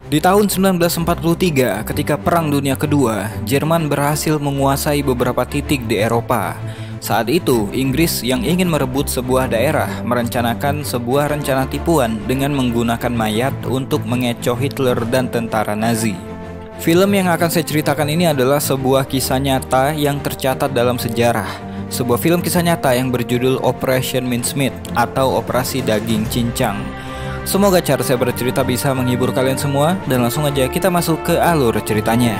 Di tahun 1943, ketika Perang Dunia Kedua, Jerman berhasil menguasai beberapa titik di Eropa. Saat itu, Inggris yang ingin merebut sebuah daerah merencanakan sebuah rencana tipuan dengan menggunakan mayat untuk mengecoh Hitler dan tentara Nazi. Film yang akan saya ceritakan ini adalah sebuah kisah nyata yang tercatat dalam sejarah. Sebuah film kisah nyata yang berjudul Operation Mincemeat atau Operasi Daging Cincang. Semoga cara saya bercerita bisa menghibur kalian semua, dan langsung aja kita masuk ke alur ceritanya.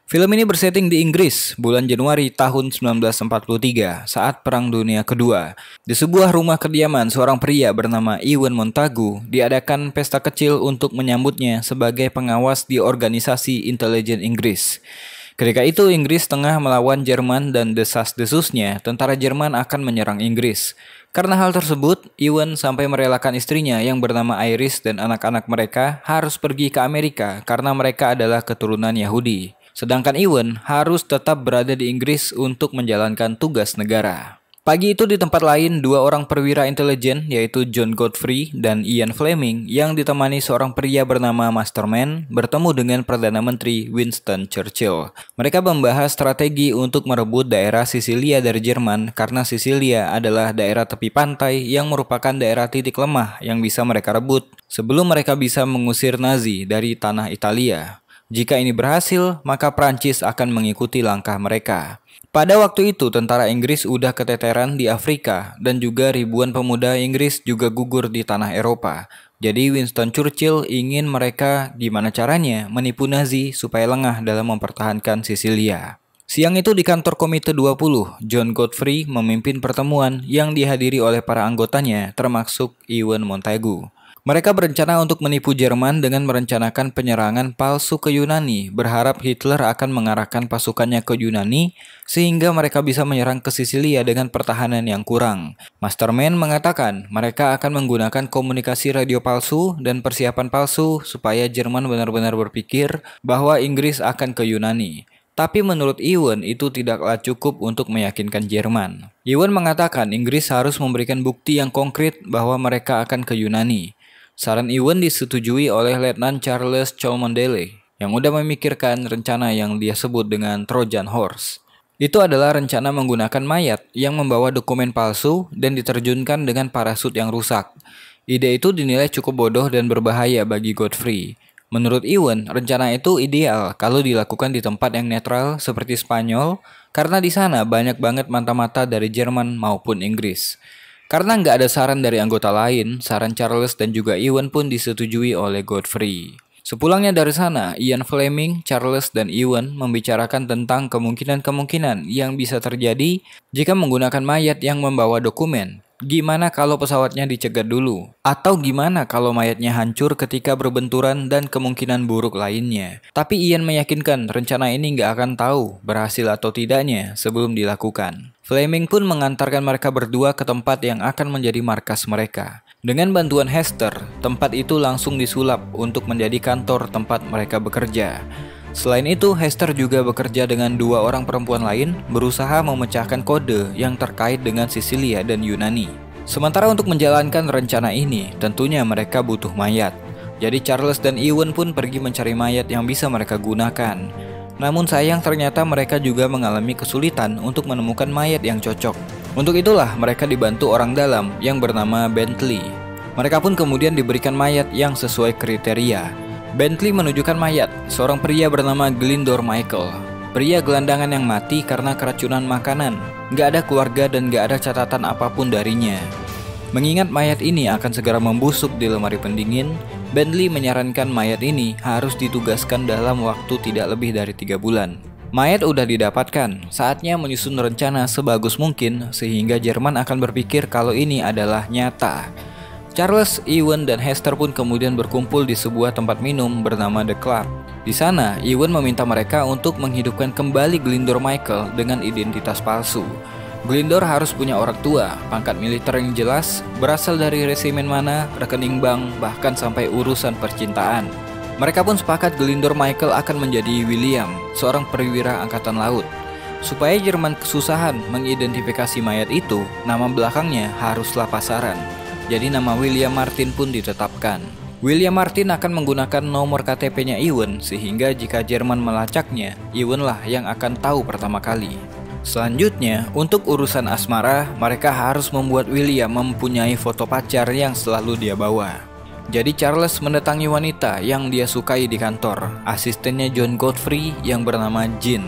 Film ini bersetting di Inggris, bulan Januari tahun 1943, saat Perang Dunia Kedua. Di sebuah rumah kediaman seorang pria bernama Ewen Montagu, diadakan pesta kecil untuk menyambutnya sebagai pengawas di organisasi intelijen Inggris. Ketika itu Inggris tengah melawan Jerman dan desas-desusnya, tentara Jerman akan menyerang Inggris. Karena hal tersebut, Ewen sampai merelakan istrinya yang bernama Iris dan anak-anak mereka harus pergi ke Amerika karena mereka adalah keturunan Yahudi. Sedangkan Ewen harus tetap berada di Inggris untuk menjalankan tugas negara. Pagi itu di tempat lain, dua orang perwira intelijen yaitu John Godfrey dan Ian Fleming yang ditemani seorang pria bernama Masterman bertemu dengan Perdana Menteri Winston Churchill. Mereka membahas strategi untuk merebut daerah Sisilia dari Jerman karena Sisilia adalah daerah tepi pantai yang merupakan daerah titik lemah yang bisa mereka rebut sebelum mereka bisa mengusir Nazi dari tanah Italia. Jika ini berhasil, maka Prancis akan mengikuti langkah mereka. Pada waktu itu, tentara Inggris udah keteteran di Afrika dan juga ribuan pemuda Inggris juga gugur di tanah Eropa. Jadi Winston Churchill ingin mereka gimana caranya menipu Nazi supaya lengah dalam mempertahankan Sisilia. Siang itu di kantor Komite 20, John Godfrey memimpin pertemuan yang dihadiri oleh para anggotanya termasuk Ewen Montagu. Mereka berencana untuk menipu Jerman dengan merencanakan penyerangan palsu ke Yunani, berharap Hitler akan mengarahkan pasukannya ke Yunani sehingga mereka bisa menyerang ke Sisilia dengan pertahanan yang kurang. Masterman mengatakan mereka akan menggunakan komunikasi radio palsu dan persiapan palsu supaya Jerman benar-benar berpikir bahwa Inggris akan ke Yunani. Tapi menurut Ewen itu tidaklah cukup untuk meyakinkan Jerman. Ewen mengatakan Inggris harus memberikan bukti yang konkret bahwa mereka akan ke Yunani. Saran Ewen disetujui oleh Letnan Charles Cholmondeley yang udah memikirkan rencana yang dia sebut dengan Trojan Horse. Itu adalah rencana menggunakan mayat yang membawa dokumen palsu dan diterjunkan dengan parasut yang rusak. Ide itu dinilai cukup bodoh dan berbahaya bagi Godfrey. Menurut Ewen, rencana itu ideal kalau dilakukan di tempat yang netral seperti Spanyol karena di sana banyak banget mata-mata dari Jerman maupun Inggris. Karena nggak ada saran dari anggota lain, saran Charles dan juga Ewen pun disetujui oleh Godfrey. Sepulangnya dari sana, Ian Fleming, Charles, dan Ewen membicarakan tentang kemungkinan-kemungkinan yang bisa terjadi jika menggunakan mayat yang membawa dokumen. Gimana kalau pesawatnya dicegat dulu? Atau gimana kalau mayatnya hancur ketika berbenturan dan kemungkinan buruk lainnya? Tapi Ian meyakinkan rencana ini nggak akan tahu berhasil atau tidaknya sebelum dilakukan. Fleming pun mengantarkan mereka berdua ke tempat yang akan menjadi markas mereka. Dengan bantuan Hester, tempat itu langsung disulap untuk menjadi kantor tempat mereka bekerja. Selain itu, Hester juga bekerja dengan dua orang perempuan lain berusaha memecahkan kode yang terkait dengan Sisilia dan Yunani. Sementara untuk menjalankan rencana ini, tentunya mereka butuh mayat. Jadi Charles dan Ewen pun pergi mencari mayat yang bisa mereka gunakan. Namun sayang ternyata mereka juga mengalami kesulitan untuk menemukan mayat yang cocok. Untuk itulah mereka dibantu orang dalam yang bernama Bentley. Mereka pun kemudian diberikan mayat yang sesuai kriteria. Bentley menunjukkan mayat, seorang pria bernama Glindor Michael. Pria gelandangan yang mati karena keracunan makanan. Gak ada keluarga dan gak ada catatan apapun darinya. Mengingat mayat ini akan segera membusuk di lemari pendingin, Bentley menyarankan mayat ini harus ditugaskan dalam waktu tidak lebih dari 3 bulan. Mayat udah didapatkan, saatnya menyusun rencana sebagus mungkin sehingga Jerman akan berpikir kalau ini adalah nyata. Charles, Ewen, dan Hester pun kemudian berkumpul di sebuah tempat minum bernama The Club. Di sana, Ewen meminta mereka untuk menghidupkan kembali Glindor Michael dengan identitas palsu. Glindor harus punya orang tua, pangkat militer yang jelas, berasal dari resimen mana, rekening bank, bahkan sampai urusan percintaan. Mereka pun sepakat Glindor Michael akan menjadi William, seorang perwira angkatan laut. Supaya Jerman kesusahan mengidentifikasi mayat itu, nama belakangnya haruslah pasaran. Jadi nama William Martin pun ditetapkan. William Martin akan menggunakan nomor KTP-nya Iwan, sehingga jika Jerman melacaknya, Iwan lah yang akan tahu pertama kali. Selanjutnya, untuk urusan asmara, mereka harus membuat William mempunyai foto pacar yang selalu dia bawa. Jadi Charles mendatangi wanita yang dia sukai di kantor, asistennya John Godfrey yang bernama Jean.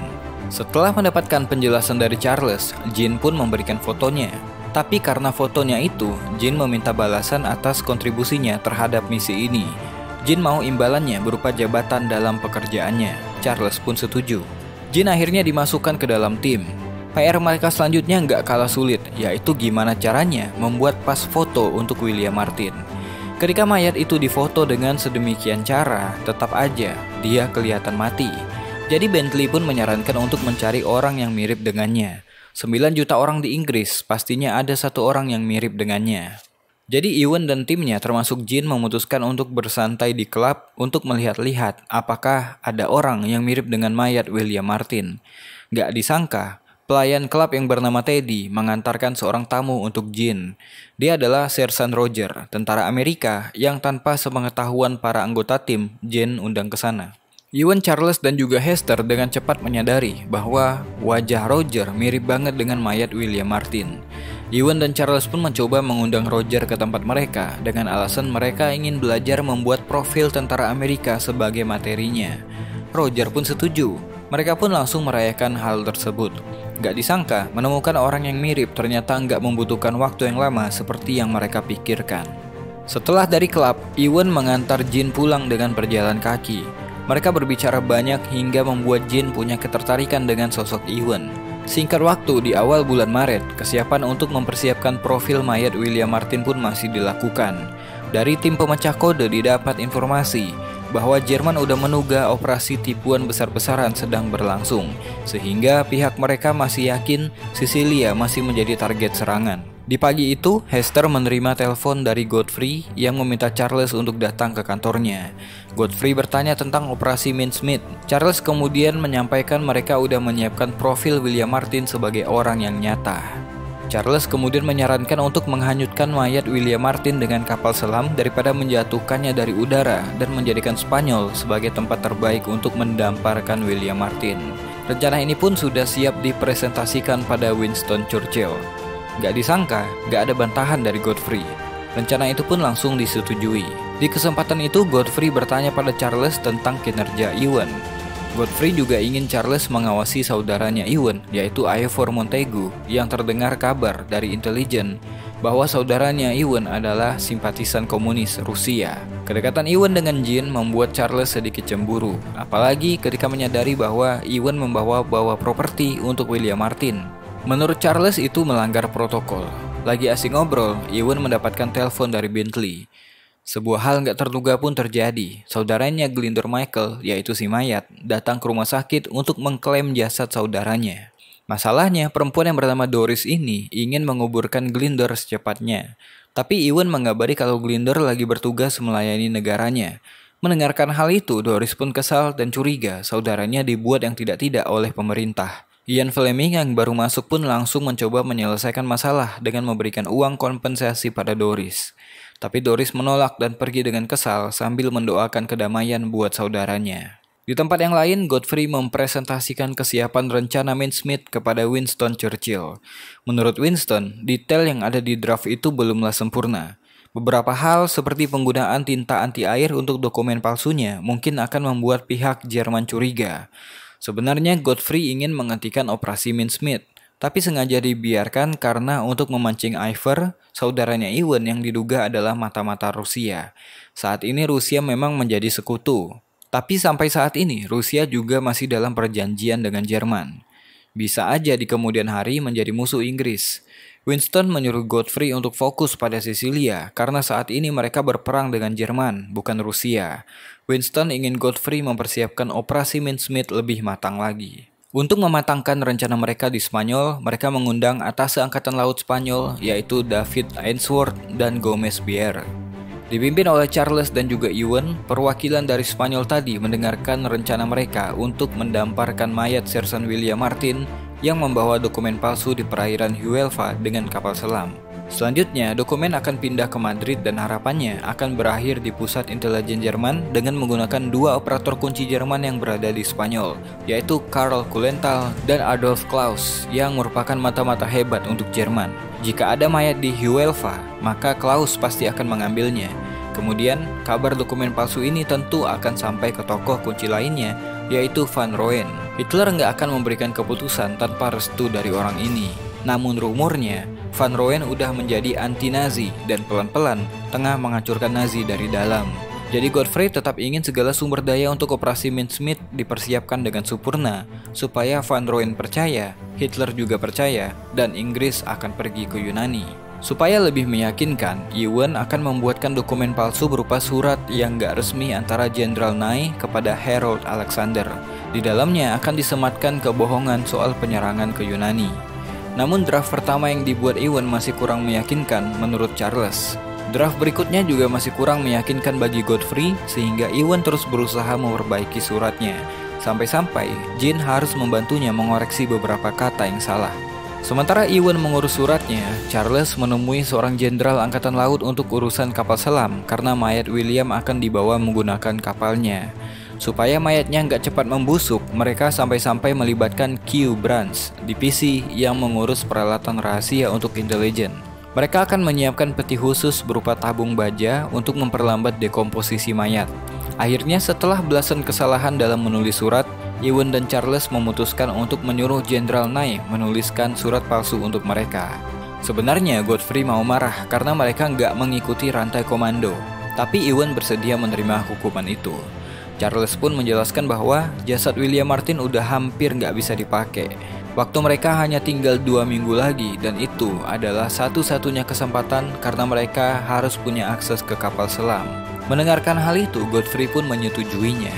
Setelah mendapatkan penjelasan dari Charles, Jean pun memberikan fotonya. Tapi karena fotonya itu, Jean meminta balasan atas kontribusinya terhadap misi ini. Jean mau imbalannya berupa jabatan dalam pekerjaannya. Charles pun setuju. Jean akhirnya dimasukkan ke dalam tim. PR mereka selanjutnya nggak kalah sulit, yaitu gimana caranya membuat pas foto untuk William Martin. Ketika mayat itu difoto dengan sedemikian cara, tetap aja dia kelihatan mati. Jadi Bentley pun menyarankan untuk mencari orang yang mirip dengannya. 9 juta orang di Inggris, pastinya ada satu orang yang mirip dengannya. Jadi Iwan dan timnya termasuk Jean memutuskan untuk bersantai di klub untuk melihat-lihat apakah ada orang yang mirip dengan mayat William Martin. Gak disangka, pelayan klub yang bernama Teddy mengantarkan seorang tamu untuk Jean. Dia adalah Sersan Roger, tentara Amerika yang tanpa sepengetahuan para anggota tim, Jean undang ke sana. Iwan, Charles, dan juga Hester dengan cepat menyadari bahwa wajah Roger mirip banget dengan mayat William Martin. Iwan dan Charles pun mencoba mengundang Roger ke tempat mereka dengan alasan mereka ingin belajar membuat profil tentara Amerika sebagai materinya. Roger pun setuju. Mereka pun langsung merayakan hal tersebut. Gak disangka, menemukan orang yang mirip ternyata gak membutuhkan waktu yang lama seperti yang mereka pikirkan. Setelah dari klub, Iwan mengantar Jean pulang dengan berjalan kaki. Mereka berbicara banyak hingga membuat Jean punya ketertarikan dengan sosok Iwan. Singkat waktu di awal bulan Maret, kesiapan untuk mempersiapkan profil mayat William Martin pun masih dilakukan. Dari tim pemecah kode didapat informasi bahwa Jerman udah menduga operasi tipuan besar-besaran sedang berlangsung, sehingga pihak mereka masih yakin Sisilia masih menjadi target serangan. Di pagi itu, Hester menerima telepon dari Godfrey yang meminta Charles untuk datang ke kantornya. Godfrey bertanya tentang operasi Mincemeat. Charles kemudian menyampaikan mereka udah menyiapkan profil William Martin sebagai orang yang nyata. Charles kemudian menyarankan untuk menghanyutkan mayat William Martin dengan kapal selam daripada menjatuhkannya dari udara dan menjadikan Spanyol sebagai tempat terbaik untuk mendamparkan William Martin. Rencana ini pun sudah siap dipresentasikan pada Winston Churchill. Gak disangka, gak ada bantahan dari Godfrey. Rencana itu pun langsung disetujui. Di kesempatan itu, Godfrey bertanya pada Charles tentang kinerja Iwan. Godfrey juga ingin Charles mengawasi saudaranya Iwan, yaitu Ivor Montaigu, yang terdengar kabar dari intelijen bahwa saudaranya Iwan adalah simpatisan komunis Rusia. Kedekatan Iwan dengan Jean membuat Charles sedikit cemburu, apalagi ketika menyadari bahwa Iwan membawa properti untuk William Martin. Menurut Charles itu melanggar protokol. Lagi asing ngobrol, Iwan mendapatkan telepon dari Bentley. Sebuah hal nggak terduga pun terjadi. Saudaranya Glinder Michael, yaitu si mayat, datang ke rumah sakit untuk mengklaim jasad saudaranya. Masalahnya, perempuan yang bernama Doris ini ingin menguburkan Glinder secepatnya. Tapi Iwan mengabari kalau Glinder lagi bertugas melayani negaranya. Mendengarkan hal itu, Doris pun kesal dan curiga saudaranya dibuat yang tidak-tidak oleh pemerintah. Ian Fleming yang baru masuk pun langsung mencoba menyelesaikan masalah dengan memberikan uang kompensasi pada Doris. Tapi Doris menolak dan pergi dengan kesal sambil mendoakan kedamaian buat saudaranya. Di tempat yang lain, Godfrey mempresentasikan kesiapan rencana Mincemeat kepada Winston Churchill. Menurut Winston, detail yang ada di draft itu belumlah sempurna. Beberapa hal seperti penggunaan tinta anti air untuk dokumen palsunya mungkin akan membuat pihak Jerman curiga. Sebenarnya Godfrey ingin menghentikan operasi Mincemeat, tapi sengaja dibiarkan karena untuk memancing Ivor, saudaranya Iwan yang diduga adalah mata-mata Rusia. Saat ini Rusia memang menjadi sekutu, tapi sampai saat ini Rusia juga masih dalam perjanjian dengan Jerman. Bisa aja di kemudian hari menjadi musuh Inggris. Winston menyuruh Godfrey untuk fokus pada Sisilia karena saat ini mereka berperang dengan Jerman, bukan Rusia. Winston ingin Godfrey mempersiapkan operasi Mincemeat lebih matang lagi. Untuk mematangkan rencana mereka di Spanyol, mereka mengundang atase Angkatan Laut Spanyol yaitu David Ainsworth dan Gomez Bier. Dipimpin oleh Charles dan juga Iwan, perwakilan dari Spanyol tadi mendengarkan rencana mereka untuk mendamparkan mayat Sersan William Martin yang membawa dokumen palsu di perairan Huelva dengan kapal selam. Selanjutnya, dokumen akan pindah ke Madrid dan harapannya akan berakhir di pusat intelijen Jerman dengan menggunakan dua operator kunci Jerman yang berada di Spanyol, yaitu Karl Kulenthal dan Adolf Klaus, yang merupakan mata-mata hebat untuk Jerman. Jika ada mayat di Huelva, maka Klaus pasti akan mengambilnya. Kemudian, kabar dokumen palsu ini tentu akan sampai ke tokoh kunci lainnya, yaitu Van Rooyen. Hitler nggak akan memberikan keputusan tanpa restu dari orang ini. Namun rumornya, Van Rooyen udah menjadi anti-Nazi dan pelan-pelan tengah menghancurkan Nazi dari dalam. Jadi Godfrey tetap ingin segala sumber daya untuk operasi Mincemeat dipersiapkan dengan sempurna, supaya Van Rooyen percaya, Hitler juga percaya, dan Inggris akan pergi ke Yunani. Supaya lebih meyakinkan, Ewen akan membuatkan dokumen palsu berupa surat yang gak resmi antara Jenderal Ney kepada Harold Alexander. Di dalamnya akan disematkan kebohongan soal penyerangan ke Yunani. Namun draft pertama yang dibuat Ewen masih kurang meyakinkan menurut Charles. Draft berikutnya juga masih kurang meyakinkan bagi Godfrey, sehingga Ewen terus berusaha memperbaiki suratnya. Sampai-sampai Jean harus membantunya mengoreksi beberapa kata yang salah. Sementara Ewen mengurus suratnya, Charles menemui seorang jenderal angkatan laut untuk urusan kapal selam karena mayat William akan dibawa menggunakan kapalnya. Supaya mayatnya nggak cepat membusuk, mereka sampai-sampai melibatkan Q Branch, divisi yang mengurus peralatan rahasia untuk intelijen. Mereka akan menyiapkan peti khusus berupa tabung baja untuk memperlambat dekomposisi mayat. Akhirnya setelah belasan kesalahan dalam menulis surat, Ewen dan Charles memutuskan untuk menyuruh Jenderal Ney menuliskan surat palsu untuk mereka. Sebenarnya Godfrey mau marah karena mereka nggak mengikuti rantai komando, tapi Ewen bersedia menerima hukuman itu. Charles pun menjelaskan bahwa jasad William Martin udah hampir nggak bisa dipakai. Waktu mereka hanya tinggal 2 minggu lagi, dan itu adalah satu-satunya kesempatan karena mereka harus punya akses ke kapal selam. Mendengarkan hal itu, Godfrey pun menyetujuinya.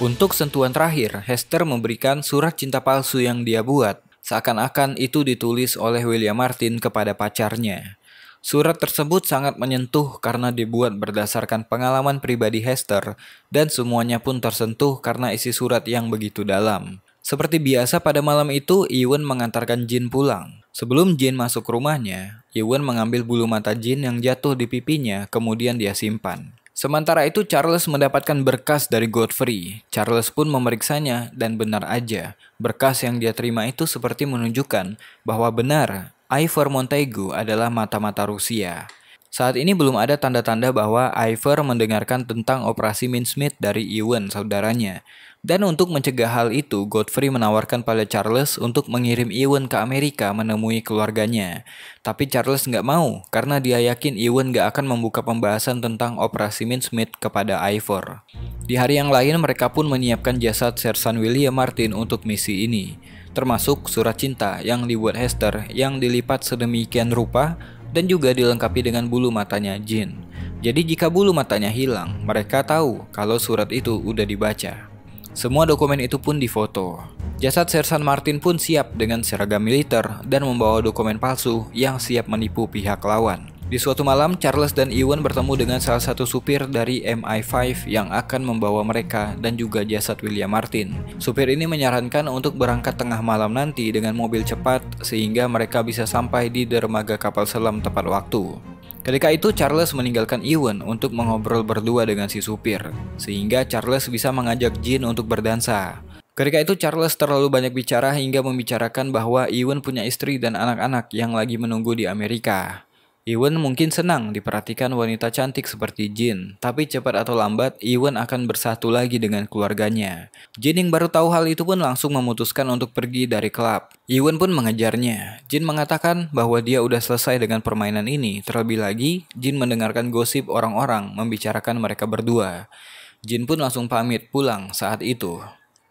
Untuk sentuhan terakhir, Hester memberikan surat cinta palsu yang dia buat, seakan-akan itu ditulis oleh William Martin kepada pacarnya. Surat tersebut sangat menyentuh karena dibuat berdasarkan pengalaman pribadi Hester, dan semuanya pun tersentuh karena isi surat yang begitu dalam. Seperti biasa pada malam itu, Ewen mengantarkan Jean pulang. Sebelum Jean masuk rumahnya, Ewen mengambil bulu mata Jean yang jatuh di pipinya, kemudian dia simpan. Sementara itu Charles mendapatkan berkas dari Godfrey. Charles pun memeriksanya dan benar aja. Berkas yang dia terima itu seperti menunjukkan bahwa benar Ivor Montaigu adalah mata-mata Rusia. Saat ini belum ada tanda-tanda bahwa Ivor mendengarkan tentang operasi Mincemeat dari Ewen, saudaranya. Dan untuk mencegah hal itu, Godfrey menawarkan pada Charles untuk mengirim Ewen ke Amerika menemui keluarganya. Tapi Charles nggak mau, karena dia yakin Ewen nggak akan membuka pembahasan tentang operasi Mincemeat kepada Ivor. Di hari yang lain, mereka pun menyiapkan jasad Sersan William Martin untuk misi ini. Termasuk surat cinta yang dibuat Hester yang dilipat sedemikian rupa dan juga dilengkapi dengan bulu matanya Jean. Jadi jika bulu matanya hilang, mereka tahu kalau surat itu udah dibaca. Semua dokumen itu pun difoto. Jasad Sersan Martin pun siap dengan seragam militer dan membawa dokumen palsu yang siap menipu pihak lawan. Di suatu malam, Charles dan Ewen bertemu dengan salah satu supir dari MI5 yang akan membawa mereka dan juga jasad William Martin. Supir ini menyarankan untuk berangkat tengah malam nanti dengan mobil cepat sehingga mereka bisa sampai di dermaga kapal selam tepat waktu. Ketika itu Charles meninggalkan Ewen untuk mengobrol berdua dengan si supir, sehingga Charles bisa mengajak Jean untuk berdansa. Ketika itu Charles terlalu banyak bicara hingga membicarakan bahwa Ewen punya istri dan anak-anak yang lagi menunggu di Amerika. Ewen mungkin senang diperhatikan wanita cantik seperti Jean, tapi cepat atau lambat Ewen akan bersatu lagi dengan keluarganya. Jean yang baru tahu hal itu pun langsung memutuskan untuk pergi dari klub. Ewen pun mengejarnya. Jean mengatakan bahwa dia udah selesai dengan permainan ini. Terlebih lagi, Jean mendengarkan gosip orang-orang membicarakan mereka berdua. Jean pun langsung pamit pulang saat itu.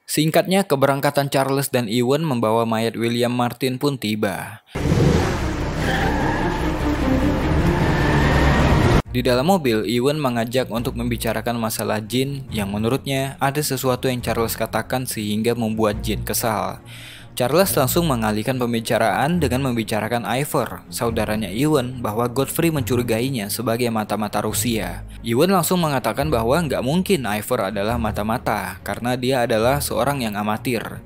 Singkatnya, keberangkatan Charles dan Ewen membawa mayat William Martin pun tiba. Di dalam mobil, Ewen mengajak untuk membicarakan masalah Jean yang menurutnya ada sesuatu yang Charles katakan sehingga membuat Jean kesal. Charles langsung mengalihkan pembicaraan dengan membicarakan Ivor, saudaranya Ewen, bahwa Godfrey mencurigainya sebagai mata-mata Rusia. Ewen langsung mengatakan bahwa nggak mungkin Ivor adalah mata-mata karena dia adalah seorang yang amatir.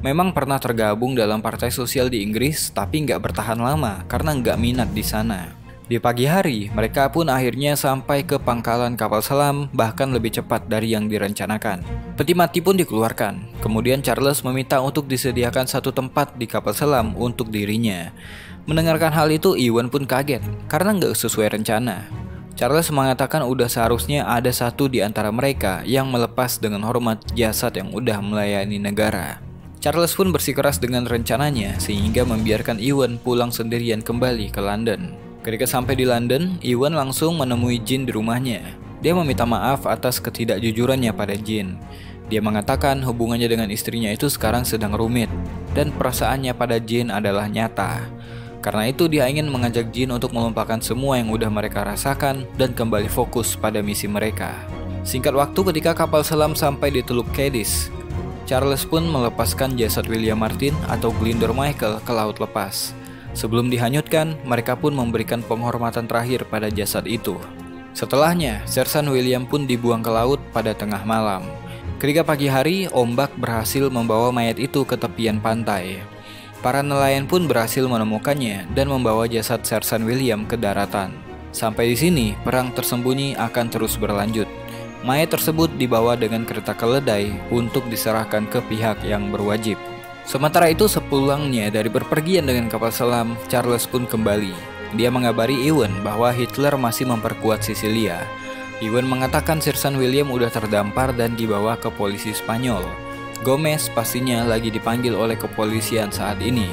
memang pernah tergabung dalam partai sosial di Inggris, tapi nggak bertahan lama karena nggak minat di sana. Di pagi hari, mereka pun akhirnya sampai ke pangkalan kapal selam, bahkan lebih cepat dari yang direncanakan. Peti mati pun dikeluarkan. Kemudian Charles meminta untuk disediakan satu tempat di kapal selam untuk dirinya. Mendengarkan hal itu, Iwan pun kaget karena nggak sesuai rencana. Charles mengatakan udah seharusnya ada satu di antara mereka yang melepas dengan hormat jasad yang udah melayani negara. Charles pun bersikeras dengan rencananya sehingga membiarkan Iwan pulang sendirian kembali ke London. Ketika sampai di London, Iwan langsung menemui Jin di rumahnya. Dia meminta maaf atas ketidakjujurannya pada Jin. Dia mengatakan hubungannya dengan istrinya itu sekarang sedang rumit dan perasaannya pada Jin adalah nyata. Karena itu dia ingin mengajak Jin untuk melupakan semua yang udah mereka rasakan dan kembali fokus pada misi mereka. Singkat waktu ketika kapal selam sampai di Teluk Cadiz, Charles pun melepaskan jasad William Martin atau Glinder Michael ke laut lepas. Sebelum dihanyutkan, mereka pun memberikan penghormatan terakhir pada jasad itu. Setelahnya, Sersan William pun dibuang ke laut pada tengah malam. Ketika pagi hari, ombak berhasil membawa mayat itu ke tepian pantai. Para nelayan pun berhasil menemukannya dan membawa jasad Sersan William ke daratan. Sampai di sini, perang tersembunyi akan terus berlanjut. Mayat tersebut dibawa dengan kereta keledai untuk diserahkan ke pihak yang berwajib. Sementara itu, sepulangnya dari berpergian dengan kapal selam, Charles pun kembali. Dia mengabari Iwan bahwa Hitler masih memperkuat Sisilia. Iwan mengatakan Sersan William udah terdampar dan dibawa ke polisi Spanyol. Gomez pastinya lagi dipanggil oleh kepolisian saat ini.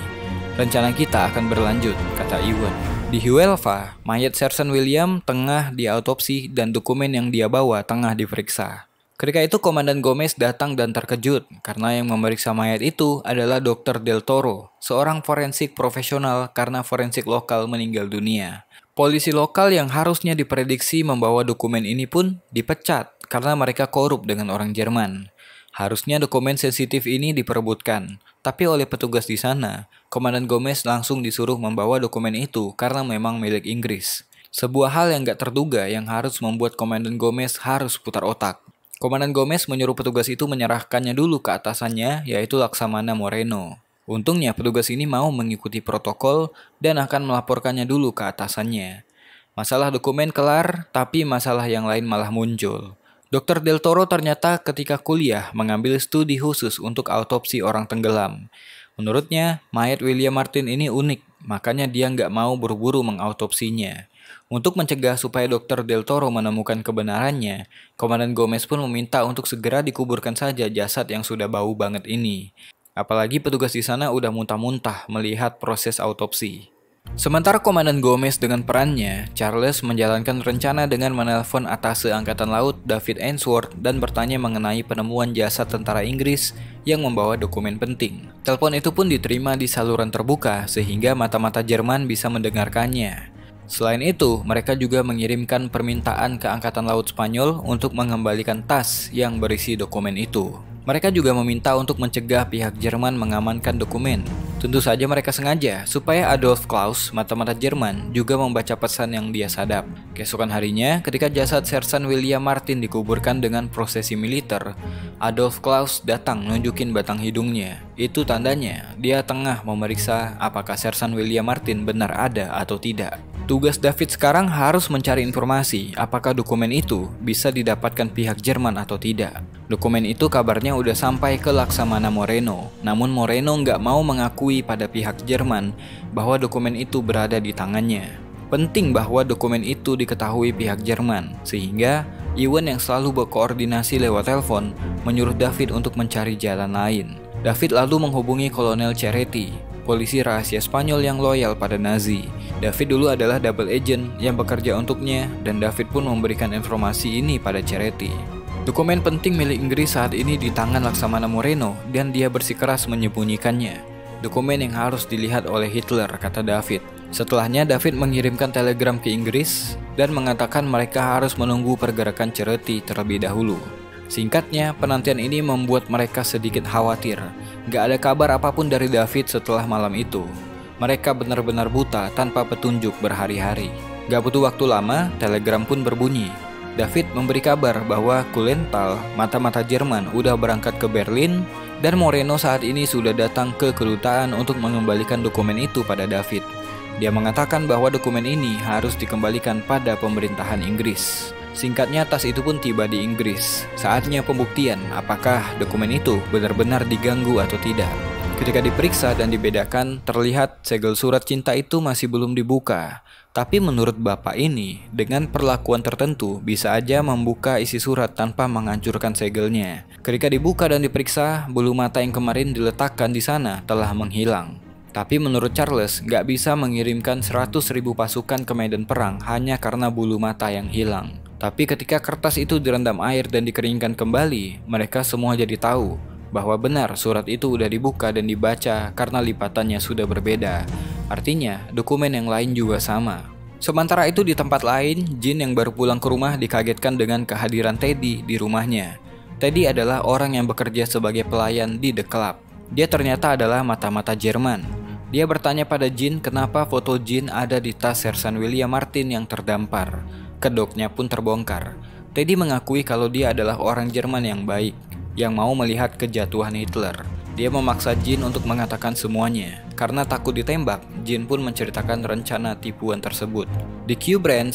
Rencana kita akan berlanjut, kata Iwan. Di Huelva, mayat Sersan William tengah diautopsi dan dokumen yang dia bawa tengah diperiksa. Ketika itu Komandan Gomez datang dan terkejut karena yang memeriksa mayat itu adalah Dr. Del Toro, seorang forensik profesional karena forensik lokal meninggal dunia. Polisi lokal yang harusnya diprediksi membawa dokumen ini pun dipecat karena mereka korup dengan orang Jerman. Harusnya dokumen sensitif ini diperebutkan, tapi oleh petugas di sana, Komandan Gomez langsung disuruh membawa dokumen itu karena memang milik Inggris. Sebuah hal yang gak terduga yang harus membuat Komandan Gomez harus putar otak. Komandan Gomez menyuruh petugas itu menyerahkannya dulu ke atasannya, yaitu Laksamana Moreno. Untungnya petugas ini mau mengikuti protokol dan akan melaporkannya dulu ke atasannya. Masalah dokumen kelar, tapi masalah yang lain malah muncul. Dr. Del Toro ternyata ketika kuliah mengambil studi khusus untuk autopsi orang tenggelam. Menurutnya, mayat William Martin ini unik, makanya dia nggak mau buru-buru mengautopsinya. Untuk mencegah supaya Dr. Del Toro menemukan kebenarannya, Komandan Gomez pun meminta untuk segera dikuburkan saja jasad yang sudah bau banget ini. Apalagi petugas di sana udah muntah-muntah melihat proses autopsi. Sementara Komandan Gomez dengan perannya, Charles menjalankan rencana dengan menelpon atase Angkatan Laut David Ainsworth dan bertanya mengenai penemuan jasad tentara Inggris yang membawa dokumen penting. Telepon itu pun diterima di saluran terbuka sehingga mata-mata Jerman bisa mendengarkannya. Selain itu, mereka juga mengirimkan permintaan ke Angkatan Laut Spanyol untuk mengembalikan tas yang berisi dokumen itu. Mereka juga meminta untuk mencegah pihak Jerman mengamankan dokumen. Tentu saja mereka sengaja supaya Adolf Klaus, mata-mata Jerman, juga membaca pesan yang dia sadap. Keesokan harinya, ketika jasad Sersan William Martin dikuburkan dengan prosesi militer, Adolf Klaus datang nunjukin batang hidungnya. Itu tandanya dia tengah memeriksa apakah Sersan William Martin benar ada atau tidak. Tugas David sekarang harus mencari informasi apakah dokumen itu bisa didapatkan pihak Jerman atau tidak. Dokumen itu kabarnya udah sampai ke Laksamana Moreno, namun Moreno nggak mau mengakui pada pihak Jerman bahwa dokumen itu berada di tangannya. Penting bahwa dokumen itu diketahui pihak Jerman, sehingga Iwan yang selalu berkoordinasi lewat telepon menyuruh David untuk mencari jalan lain. David lalu menghubungi Kolonel Cerretti, polisi rahasia Spanyol yang loyal pada Nazi. David dulu adalah double agent yang bekerja untuknya dan David pun memberikan informasi ini pada Cerretti. Dokumen penting milik Inggris saat ini di tangan Laksamana Moreno dan dia bersikeras menyembunyikannya. Dokumen yang harus dilihat oleh Hitler, kata David. Setelahnya David mengirimkan telegram ke Inggris dan mengatakan mereka harus menunggu pergerakan Cerretti terlebih dahulu. Singkatnya, penantian ini membuat mereka sedikit khawatir. Gak ada kabar apapun dari David setelah malam itu. Mereka benar-benar buta tanpa petunjuk berhari-hari. Gak butuh waktu lama, telegram pun berbunyi. David memberi kabar bahwa Kulental, mata-mata Jerman, udah berangkat ke Berlin Dan Moreno saat ini sudah datang ke kedutaan untuk mengembalikan dokumen itu pada David. Dia mengatakan bahwa dokumen ini harus dikembalikan pada pemerintahan Inggris. Singkatnya, tas itu pun tiba di Inggris. Saatnya pembuktian apakah dokumen itu benar-benar diganggu atau tidak. Ketika diperiksa dan dibedakan, terlihat segel surat cinta itu masih belum dibuka. Tapi menurut bapak ini, dengan perlakuan tertentu bisa aja membuka isi surat tanpa menghancurkan segelnya. Ketika dibuka dan diperiksa, bulu mata yang kemarin diletakkan di sana telah menghilang. Tapi menurut Charles, nggak bisa mengirimkan 100.000 pasukan ke medan perang hanya karena bulu mata yang hilang. Tapi ketika kertas itu direndam air dan dikeringkan kembali, mereka semua jadi tahu bahwa benar surat itu udah dibuka dan dibaca karena lipatannya sudah berbeda. Artinya, dokumen yang lain juga sama. Sementara itu di tempat lain, Jin yang baru pulang ke rumah dikagetkan dengan kehadiran Teddy di rumahnya. Teddy adalah orang yang bekerja sebagai pelayan di The Club. Dia ternyata adalah mata-mata Jerman. Dia bertanya pada Jin kenapa foto Jin ada di tas Sersan William Martin yang terdampar. Kedoknya pun terbongkar. Teddy mengakui kalau dia adalah orang Jerman yang baik, yang mau melihat kejatuhan Hitler. Dia memaksa Jin untuk mengatakan semuanya. Karena takut ditembak, Jin pun menceritakan rencana tipuan tersebut. Di Q Branch,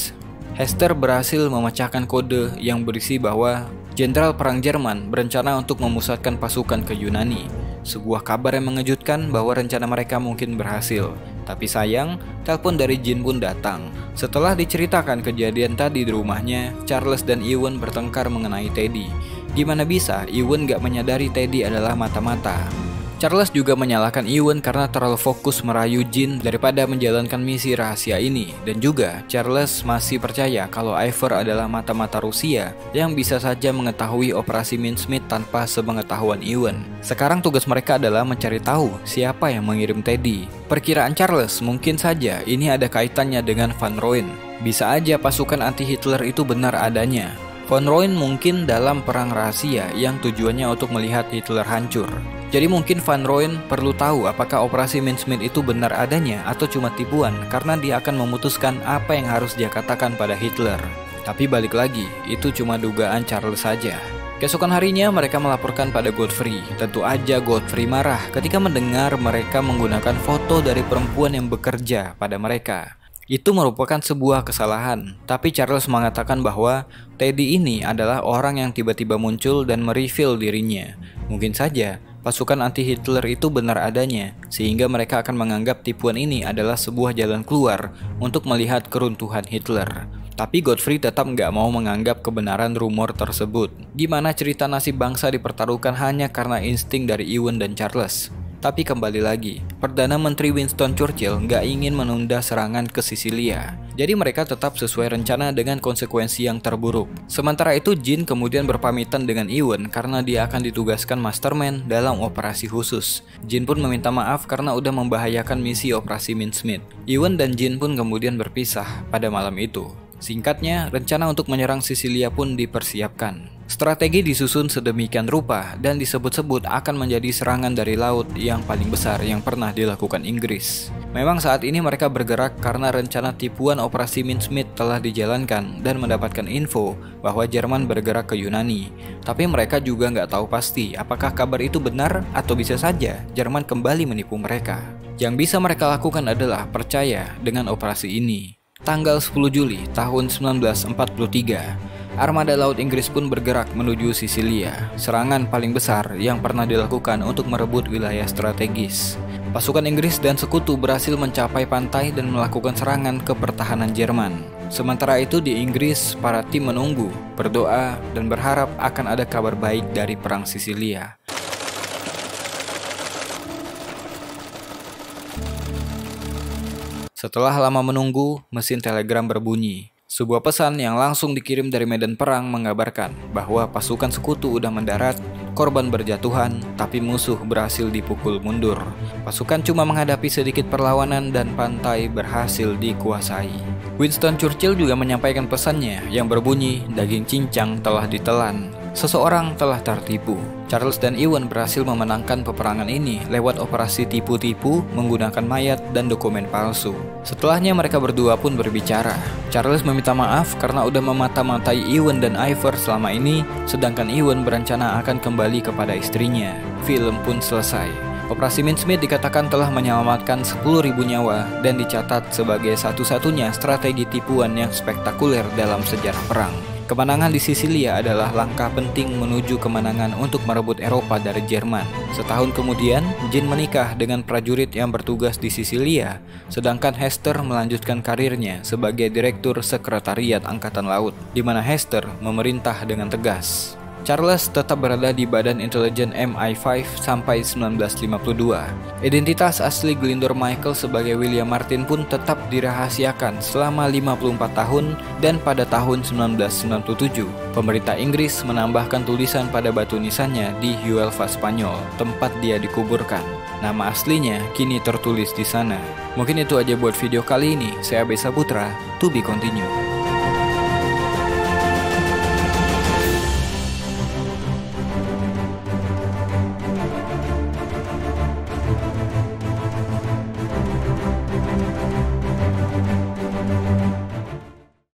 Hester berhasil memecahkan kode yang berisi bahwa Jenderal Perang Jerman berencana untuk memusatkan pasukan ke Yunani. Sebuah kabar yang mengejutkan bahwa rencana mereka mungkin berhasil. Tapi sayang, telepon dari Jin pun datang. Setelah diceritakan kejadian tadi di rumahnya, Charles dan Ewan bertengkar mengenai Teddy. Gimana bisa Ewan gak menyadari Teddy adalah mata-mata? Charles juga menyalahkan Ewan karena terlalu fokus merayu Jin daripada menjalankan misi rahasia ini. Dan juga Charles masih percaya kalau Ivor adalah mata-mata Rusia yang bisa saja mengetahui operasi Mincemeat tanpa sepengetahuan Ewan. Sekarang tugas mereka adalah mencari tahu siapa yang mengirim Teddy. Perkiraan Charles, mungkin saja ini ada kaitannya dengan Van Rooyen. Bisa aja pasukan anti-Hitler itu benar adanya. Van Rooyen mungkin dalam perang rahasia yang tujuannya untuk melihat Hitler hancur. Jadi mungkin Van Rooyen perlu tahu apakah operasi Mincemeat itu benar adanya atau cuma tipuan, karena dia akan memutuskan apa yang harus dia katakan pada Hitler. Tapi balik lagi, itu cuma dugaan Charles saja. Keesokan harinya mereka melaporkan pada Godfrey. Tentu aja Godfrey marah ketika mendengar mereka menggunakan foto dari perempuan yang bekerja pada mereka. Itu merupakan sebuah kesalahan, tapi Charles mengatakan bahwa Teddy ini adalah orang yang tiba-tiba muncul dan mereveal dirinya. Mungkin saja pasukan anti-Hitler itu benar adanya, sehingga mereka akan menganggap tipuan ini adalah sebuah jalan keluar untuk melihat keruntuhan Hitler. Tapi Godfrey tetap nggak mau menganggap kebenaran rumor tersebut. Gimana cerita nasib bangsa dipertaruhkan hanya karena insting dari Ewan dan Charles? Tapi kembali lagi, Perdana Menteri Winston Churchill nggak ingin menunda serangan ke Sisilia. Jadi mereka tetap sesuai rencana dengan konsekuensi yang terburuk. Sementara itu Jin kemudian berpamitan dengan Ewan karena dia akan ditugaskan mastermind dalam operasi khusus. Jin pun meminta maaf karena udah membahayakan misi operasi Mincemeat. Ewan dan Jin pun kemudian berpisah pada malam itu. Singkatnya, rencana untuk menyerang Sisilia pun dipersiapkan. Strategi disusun sedemikian rupa dan disebut-sebut akan menjadi serangan dari laut yang paling besar yang pernah dilakukan Inggris. Memang saat ini mereka bergerak karena rencana tipuan operasi Mincemeat telah dijalankan dan mendapatkan info bahwa Jerman bergerak ke Yunani. Tapi mereka juga nggak tahu pasti apakah kabar itu benar atau bisa saja Jerman kembali menipu mereka. Yang bisa mereka lakukan adalah percaya dengan operasi ini. Tanggal 10 Juli tahun 1943, armada laut Inggris pun bergerak menuju Sisilia, serangan paling besar yang pernah dilakukan untuk merebut wilayah strategis. Pasukan Inggris dan sekutu berhasil mencapai pantai dan melakukan serangan ke pertahanan Jerman. Sementara itu di Inggris, para tim menunggu, berdoa, dan berharap akan ada kabar baik dari perang Sisilia. Setelah lama menunggu, mesin telegram berbunyi. Sebuah pesan yang langsung dikirim dari medan perang mengabarkan bahwa pasukan sekutu udah mendarat, korban berjatuhan, tapi musuh berhasil dipukul mundur. Pasukan cuma menghadapi sedikit perlawanan dan pantai berhasil dikuasai. Winston Churchill juga menyampaikan pesannya yang berbunyi, daging cincang telah ditelan. Seseorang telah tertipu. Charles dan Iwan berhasil memenangkan peperangan ini lewat operasi tipu-tipu menggunakan mayat dan dokumen palsu. Setelahnya mereka berdua pun berbicara. Charles meminta maaf karena udah memata-matai Iwan dan Ivor selama ini, sedangkan Iwan berencana akan kembali kepada istrinya. Film pun selesai. Operasi Mincemeat dikatakan telah menyelamatkan 10.000 nyawa dan dicatat sebagai satu-satunya strategi tipuan yang spektakuler dalam sejarah perang. Kemenangan di Sisilia adalah langkah penting menuju kemenangan untuk merebut Eropa dari Jerman. Setahun kemudian, Jean menikah dengan prajurit yang bertugas di Sisilia, sedangkan Hester melanjutkan karirnya sebagai Direktur Sekretariat Angkatan Laut, di mana Hester memerintah dengan tegas. Charles tetap berada di Badan Intelijen MI5 sampai 1952. Identitas asli Glendor Michael sebagai William Martin pun tetap dirahasiakan selama 54 tahun dan pada tahun 1997, pemerintah Inggris menambahkan tulisan pada batu nisannya di Huelva, Spanyol, tempat dia dikuburkan. Nama aslinya kini tertulis di sana. Mungkin itu aja buat video kali ini. Saya Besa Putra, to be continue.